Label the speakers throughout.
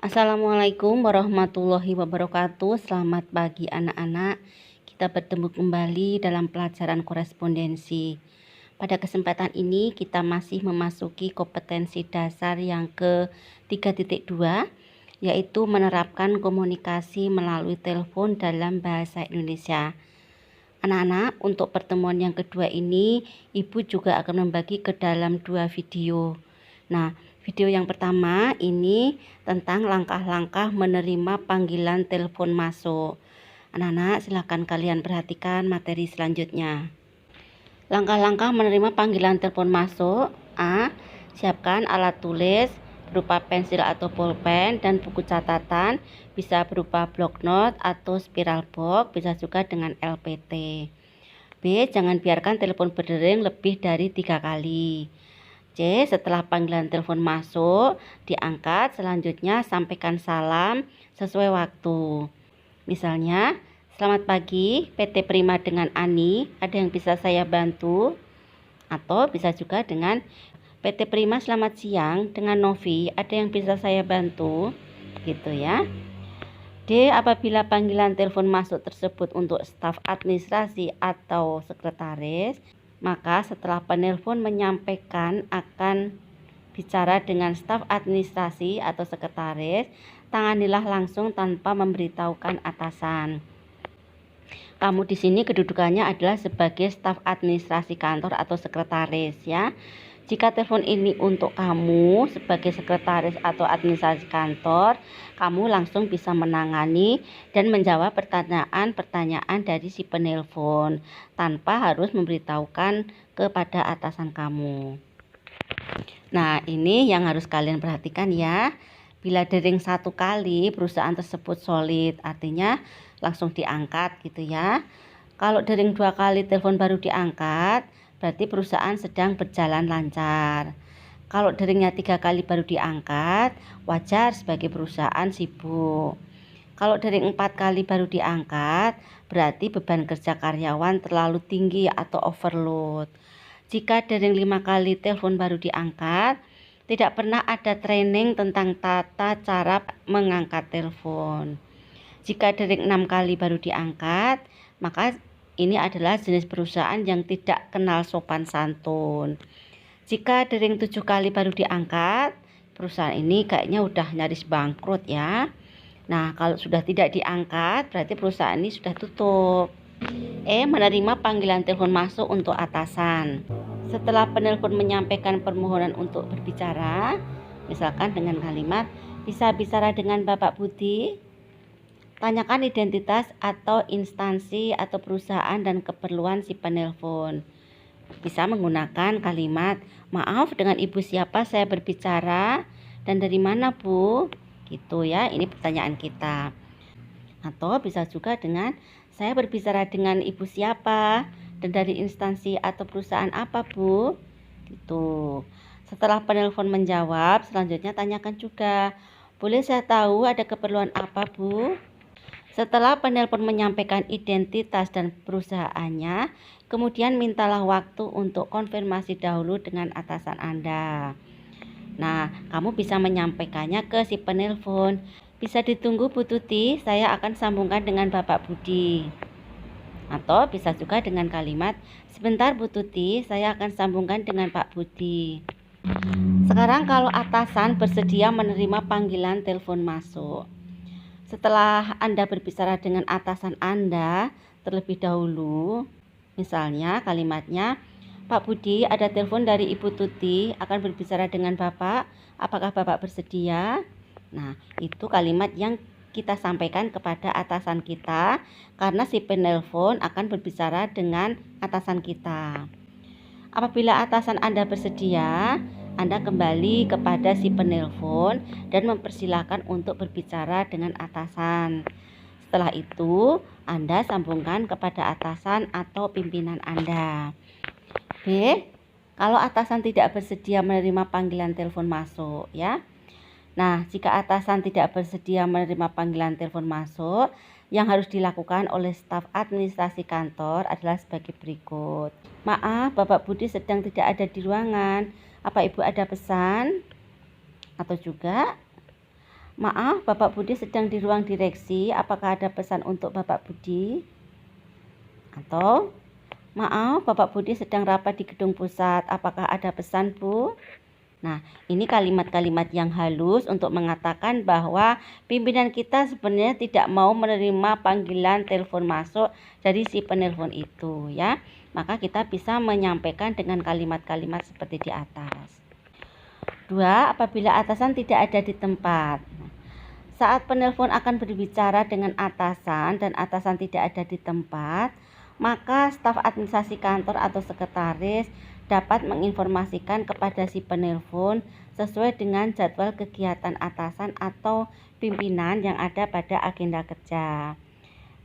Speaker 1: Assalamualaikum warahmatullahi wabarakatuh. Selamat pagi anak-anak. Kita bertemu kembali dalam pelajaran korespondensi. Pada kesempatan ini kita masih memasuki kompetensi dasar yang ke-3.2, yaitu menerapkan komunikasi melalui telepon dalam bahasa Indonesia. Anak-anak, untuk pertemuan yang kedua ini Ibu juga akan membagi ke dalam 2 video. Nah, video yang pertama ini tentang langkah-langkah menerima panggilan telepon masuk. Anak-anak, silakan kalian perhatikan materi selanjutnya. Langkah-langkah menerima panggilan telepon masuk. A. Siapkan alat tulis berupa pensil atau pulpen dan buku catatan, bisa berupa bloknot atau spiral box, bisa juga dengan LPT. B. Jangan biarkan telepon berdering lebih dari 3 kali. C. Setelah panggilan telepon masuk, diangkat, selanjutnya sampaikan salam sesuai waktu. Misalnya, selamat pagi, PT Prima dengan Ani, ada yang bisa saya bantu? Atau bisa juga dengan PT Prima selamat siang dengan Novi, ada yang bisa saya bantu? Gitu ya. D. Apabila panggilan telepon masuk tersebut untuk staf administrasi atau sekretaris, maka setelah penelpon menyampaikan akan bicara dengan staf administrasi atau sekretaris, tanganilah langsung tanpa memberitahukan atasan. Kamu di sini kedudukannya adalah sebagai staf administrasi kantor atau sekretaris ya. Jika telepon ini untuk kamu sebagai sekretaris atau administrasi kantor, kamu langsung bisa menangani dan menjawab pertanyaan-pertanyaan dari si penelpon tanpa harus memberitahukan kepada atasan kamu. Nah, ini yang harus kalian perhatikan ya. Bila dering 1 kali, perusahaan tersebut solid, artinya langsung diangkat gitu ya. Kalau dering 2 kali telepon baru diangkat, berarti perusahaan sedang berjalan lancar. Kalau deringnya 3 kali baru diangkat, wajar sebagai perusahaan sibuk. Kalau dering 4 kali baru diangkat, berarti beban kerja karyawan terlalu tinggi atau overload. Jika dering 5 kali telepon baru diangkat, tidak pernah ada training tentang tata cara mengangkat telepon. Jika dering 6 kali baru diangkat, maka ini adalah jenis perusahaan yang tidak kenal sopan santun. Jika dering 7 kali baru diangkat, perusahaan ini kayaknya udah nyaris bangkrut ya. Nah, kalau sudah tidak diangkat, berarti perusahaan ini sudah tutup. Menerima panggilan telepon masuk untuk atasan. Setelah penelpon menyampaikan permohonan untuk berbicara, misalkan dengan kalimat, bisa bicara dengan Bapak Budi? Tanyakan identitas atau instansi atau perusahaan dan keperluan si penelpon. Bisa menggunakan kalimat, maaf, dengan ibu siapa saya berbicara dan dari mana Bu? Gitu ya, ini pertanyaan kita. Atau bisa juga dengan, saya berbicara dengan ibu siapa dan dari instansi atau perusahaan apa Bu? Gitu. Setelah penelpon menjawab, selanjutnya tanyakan juga, boleh saya tahu ada keperluan apa Bu? Setelah penelpon menyampaikan identitas dan perusahaannya, kemudian mintalah waktu untuk konfirmasi dahulu dengan atasan Anda. Nah, kamu bisa menyampaikannya ke si penelpon. Bisa ditunggu Bu Tuti, saya akan sambungkan dengan Bapak Budi. Atau bisa juga dengan kalimat, sebentar Bu Tuti, saya akan sambungkan dengan Pak Budi. Sekarang kalau atasan bersedia menerima panggilan telepon masuk. Setelah Anda berbicara dengan atasan Anda terlebih dahulu, misalnya kalimatnya, Pak Budi, ada telepon dari Ibu Tuti, akan berbicara dengan Bapak, apakah Bapak bersedia? Nah, itu kalimat yang kita sampaikan kepada atasan kita, karena si penelpon akan berbicara dengan atasan kita. Apabila atasan Anda bersedia, Anda kembali kepada si penelpon dan mempersilahkan untuk berbicara dengan atasan. Setelah itu, Anda sambungkan kepada atasan atau pimpinan Anda. B. Kalau atasan tidak bersedia menerima panggilan telepon masuk ya. Nah, jika atasan tidak bersedia menerima panggilan telepon masuk, yang harus dilakukan oleh staf administrasi kantor adalah sebagai berikut. Maaf, Bapak Budi sedang tidak ada di ruangan. Apa Ibu ada pesan? Atau juga, Maaf, Bapak Budi sedang di ruang direksi. Apakah ada pesan untuk Bapak Budi? Atau, maaf, Bapak Budi sedang rapat di gedung pusat. Apakah ada pesan, Bu? Nah, ini kalimat-kalimat yang halus untuk mengatakan bahwa pimpinan kita sebenarnya tidak mau menerima panggilan telepon masuk dari si penelpon itu, ya. Maka kita bisa menyampaikan dengan kalimat-kalimat seperti di atas. 2. Apabila atasan tidak ada di tempat. Saat penelpon akan berbicara dengan atasan dan atasan tidak ada di tempat, maka staf administrasi kantor atau sekretaris dapat menginformasikan kepada si penelpon sesuai dengan jadwal kegiatan atasan atau pimpinan yang ada pada agenda kerja.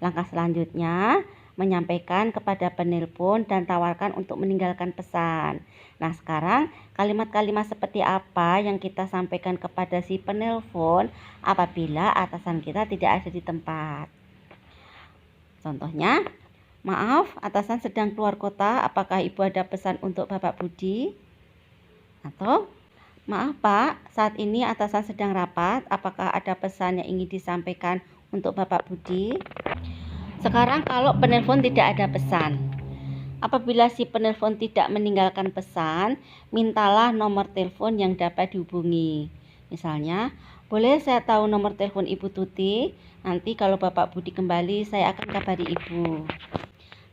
Speaker 1: Langkah selanjutnya, menyampaikan kepada penelpon dan tawarkan untuk meninggalkan pesan. Nah, sekarang kalimat-kalimat seperti apa yang kita sampaikan kepada si penelpon apabila atasan kita tidak ada di tempat? Contohnya, maaf, atasan sedang keluar kota, apakah Ibu ada pesan untuk Bapak Budi? Atau, maaf Pak, saat ini atasan sedang rapat, apakah ada pesan yang ingin disampaikan untuk Bapak Budi? Sekarang kalau penelpon tidak ada pesan, apabila si penelpon tidak meninggalkan pesan, mintalah nomor telepon yang dapat dihubungi. Misalnya, boleh saya tahu nomor telepon Ibu Tuti? Nanti kalau Bapak Budi kembali, saya akan kabari Ibu.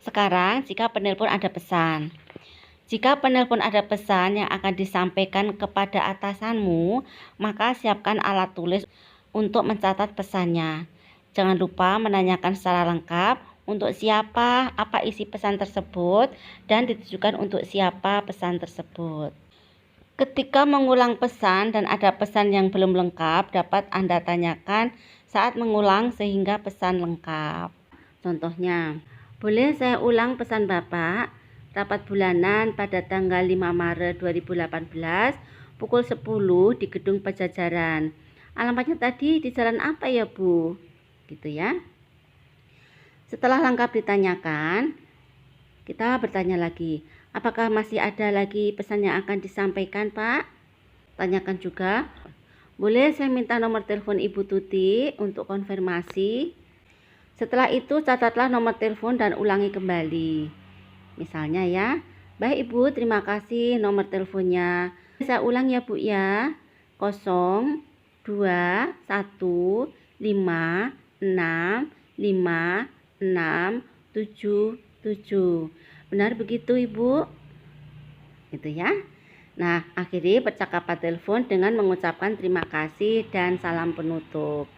Speaker 1: Sekarang, jika penelpon ada pesan. Jika penelpon ada pesan yang akan disampaikan kepada atasanmu, maka siapkan alat tulis untuk mencatat pesannya. Jangan lupa menanyakan secara lengkap untuk siapa, apa isi pesan tersebut, dan ditujukan untuk siapa pesan tersebut. Ketika mengulang pesan dan ada pesan yang belum lengkap, dapat Anda tanyakan saat mengulang sehingga pesan lengkap. Contohnya, boleh saya ulang pesan Bapak? Rapat bulanan pada tanggal 5 Maret 2018 pukul 10 di Gedung Pajajaran. Alamatnya tadi di jalan apa ya, Bu? Gitu ya. Setelah lengkap ditanyakan, kita bertanya lagi, apakah masih ada lagi pesan yang akan disampaikan, Pak? Tanyakan juga, boleh saya minta nomor telepon Ibu Tuti untuk konfirmasi? Setelah itu catatlah nomor telepon dan ulangi kembali. Misalnya ya, baik Ibu, terima kasih nomor teleponnya. Saya ulang ya Bu ya, 0215565677. Benar begitu Ibu? Gitu ya. Nah, akhiri percakapan telepon dengan mengucapkan terima kasih dan salam penutup.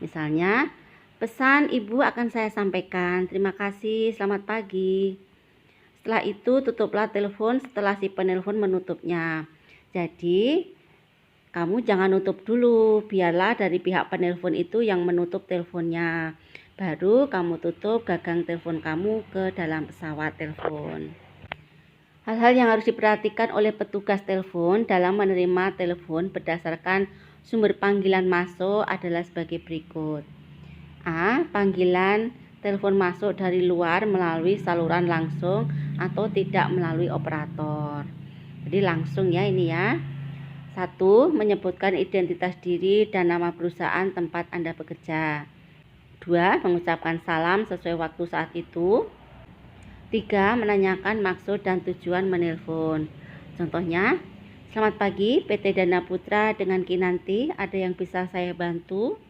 Speaker 1: Misalnya, pesan Ibu akan saya sampaikan. Terima kasih, selamat pagi. Setelah itu tutuplah telepon setelah si penelpon menutupnya. Jadi, kamu jangan nutup dulu, biarlah dari pihak penelpon itu yang menutup teleponnya. Baru kamu tutup gagang telepon kamu ke dalam pesawat telepon. Hal-hal yang harus diperhatikan oleh petugas telepon dalam menerima telepon berdasarkan sumber panggilan masuk adalah sebagai berikut. A. Panggilan telepon masuk dari luar melalui saluran langsung atau tidak melalui operator. Jadi langsung ya ini ya. 1. Menyebutkan identitas diri dan nama perusahaan tempat Anda bekerja. 2. Mengucapkan salam sesuai waktu saat itu. 3. Menanyakan maksud dan tujuan menelpon. Contohnya, selamat pagi PT Dana Putra dengan Kinanti, ada yang bisa saya bantu?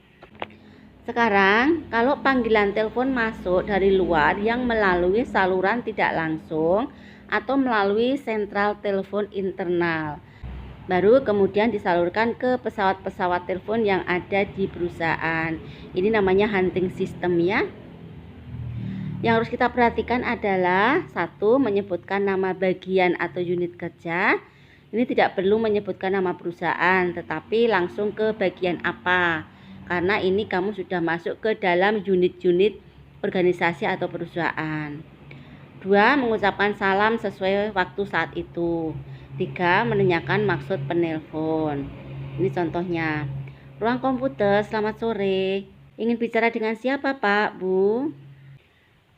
Speaker 1: Sekarang, kalau panggilan telepon masuk dari luar yang melalui saluran tidak langsung atau melalui sentral telepon internal, baru kemudian disalurkan ke pesawat-pesawat telepon yang ada di perusahaan. Ini namanya hunting system ya. Yang harus kita perhatikan adalah 1. Menyebutkan nama bagian atau unit kerja. Ini tidak perlu menyebutkan nama perusahaan, tetapi langsung ke bagian apa. Karena ini kamu sudah masuk ke dalam unit-unit organisasi atau perusahaan. 2. Mengucapkan salam sesuai waktu saat itu. 3. Menanyakan maksud penelpon. Ini contohnya. Ruang komputer, selamat sore. Ingin bicara dengan siapa Pak, Bu?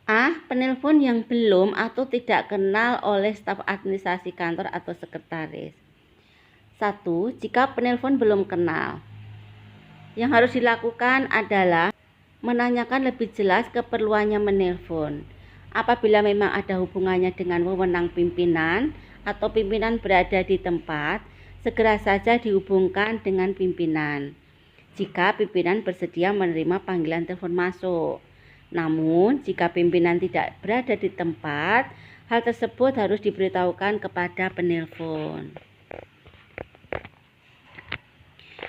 Speaker 1: A. Penelpon yang belum atau tidak kenal oleh staf administrasi kantor atau sekretaris. 1. Jika penelpon belum kenal. Yang harus dilakukan adalah menanyakan lebih jelas keperluannya menelpon. Apabila memang ada hubungannya dengan wewenang pimpinan atau pimpinan berada di tempat, segera saja dihubungkan dengan pimpinan jika pimpinan bersedia menerima panggilan telepon masuk. Namun, jika pimpinan tidak berada di tempat, hal tersebut harus diberitahukan kepada penelpon.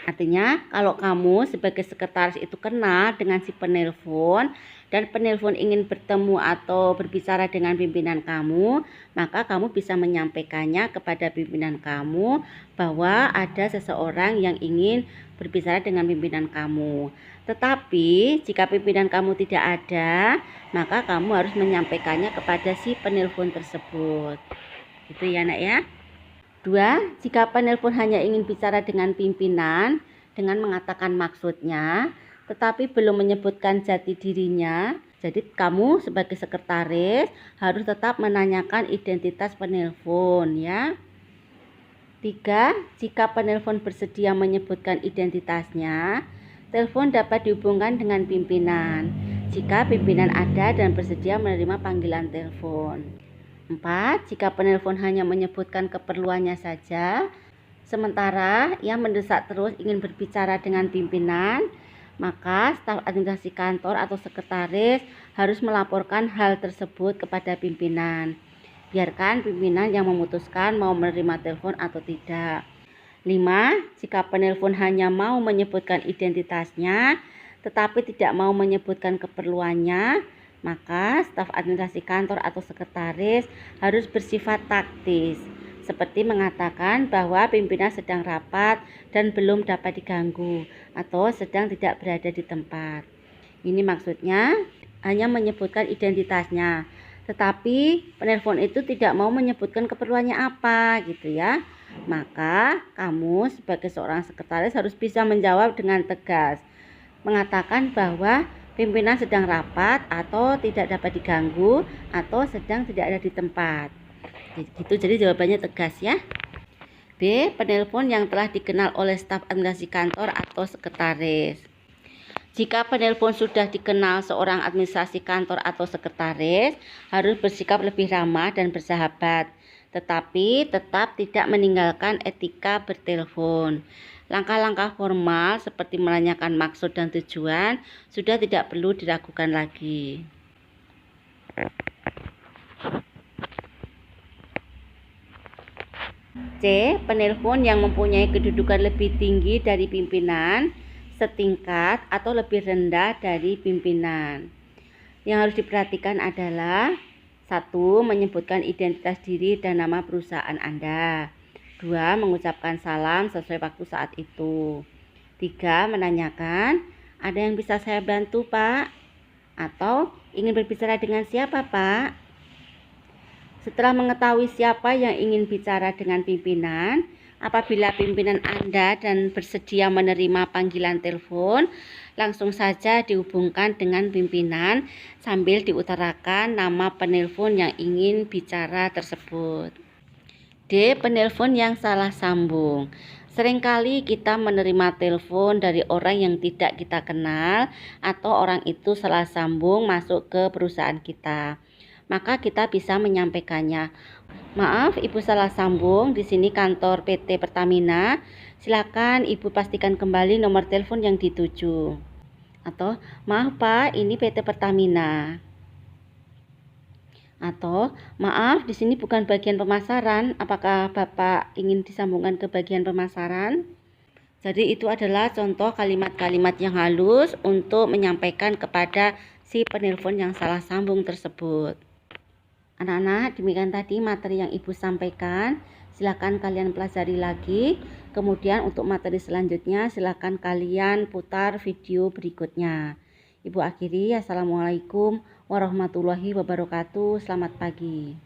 Speaker 1: Artinya, kalau kamu sebagai sekretaris itu kenal dengan si penelpon dan penelpon ingin bertemu atau berbicara dengan pimpinan kamu, maka kamu bisa menyampaikannya kepada pimpinan kamu bahwa ada seseorang yang ingin berbicara dengan pimpinan kamu. Tetapi, jika pimpinan kamu tidak ada, maka kamu harus menyampaikannya kepada si penelpon tersebut. Itu ya, Nak ya. 2. Jika penelpon hanya ingin bicara dengan pimpinan dengan mengatakan maksudnya, tetapi belum menyebutkan jati dirinya, jadi kamu sebagai sekretaris harus tetap menanyakan identitas penelpon ya. 3. Jika penelpon bersedia menyebutkan identitasnya, telepon dapat dihubungkan dengan pimpinan jika pimpinan ada dan bersedia menerima panggilan telepon. 4. Jika penelpon hanya menyebutkan keperluannya saja, sementara ia mendesak terus ingin berbicara dengan pimpinan, maka staf administrasi kantor atau sekretaris harus melaporkan hal tersebut kepada pimpinan. Biarkan pimpinan yang memutuskan mau menerima telepon atau tidak. 5. Jika penelpon hanya mau menyebutkan identitasnya, tetapi tidak mau menyebutkan keperluannya, maka staf administrasi kantor atau sekretaris harus bersifat taktis, seperti mengatakan bahwa pimpinan sedang rapat dan belum dapat diganggu atau sedang tidak berada di tempat. Ini maksudnya hanya menyebutkan identitasnya, tetapi penelpon itu tidak mau menyebutkan keperluannya apa gitu ya. Maka kamu sebagai seorang sekretaris harus bisa menjawab dengan tegas, mengatakan bahwa pimpinan sedang rapat atau tidak dapat diganggu atau sedang tidak ada di tempat. Gitu, jadi jawabannya tegas ya. B. Penelpon yang telah dikenal oleh staf administrasi kantor atau sekretaris. Jika penelpon sudah dikenal seorang administrasi kantor atau sekretaris, harus bersikap lebih ramah dan bersahabat, tetapi tetap tidak meninggalkan etika bertelepon. Langkah-langkah formal seperti menanyakan maksud dan tujuan sudah tidak perlu diragukan lagi. C. Penelpon yang mempunyai kedudukan lebih tinggi dari pimpinan, setingkat atau lebih rendah dari pimpinan. Yang harus diperhatikan adalah 1. Menyebutkan identitas diri dan nama perusahaan Anda. 2. Mengucapkan salam sesuai waktu saat itu. 3. Menanyakan, ada yang bisa saya bantu Pak? Atau ingin berbicara dengan siapa Pak? Setelah mengetahui siapa yang ingin bicara dengan pimpinan, apabila pimpinan Anda dan bersedia menerima panggilan telepon, langsung saja dihubungkan dengan pimpinan sambil diutarakan nama penelpon yang ingin bicara tersebut. D. Penelpon yang salah sambung. Seringkali kita menerima telepon dari orang yang tidak kita kenal atau orang itu salah sambung masuk ke perusahaan kita. Maka kita bisa menyampaikannya. Maaf, Ibu salah sambung. Di sini kantor PT Pertamina. Silakan Ibu pastikan kembali nomor telepon yang dituju. Atau, maaf Pak, ini PT Pertamina. Atau, maaf, di sini bukan bagian pemasaran. Apakah Bapak ingin disambungkan ke bagian pemasaran? Jadi itu adalah contoh kalimat-kalimat yang halus untuk menyampaikan kepada si penelpon yang salah sambung tersebut. Anak-anak, demikian tadi materi yang Ibu sampaikan. Silakan kalian pelajari lagi. Kemudian untuk materi selanjutnya silakan kalian putar video berikutnya. Ibu akhiri, Assalamualaikum warahmatullahi wabarakatuh. Selamat pagi.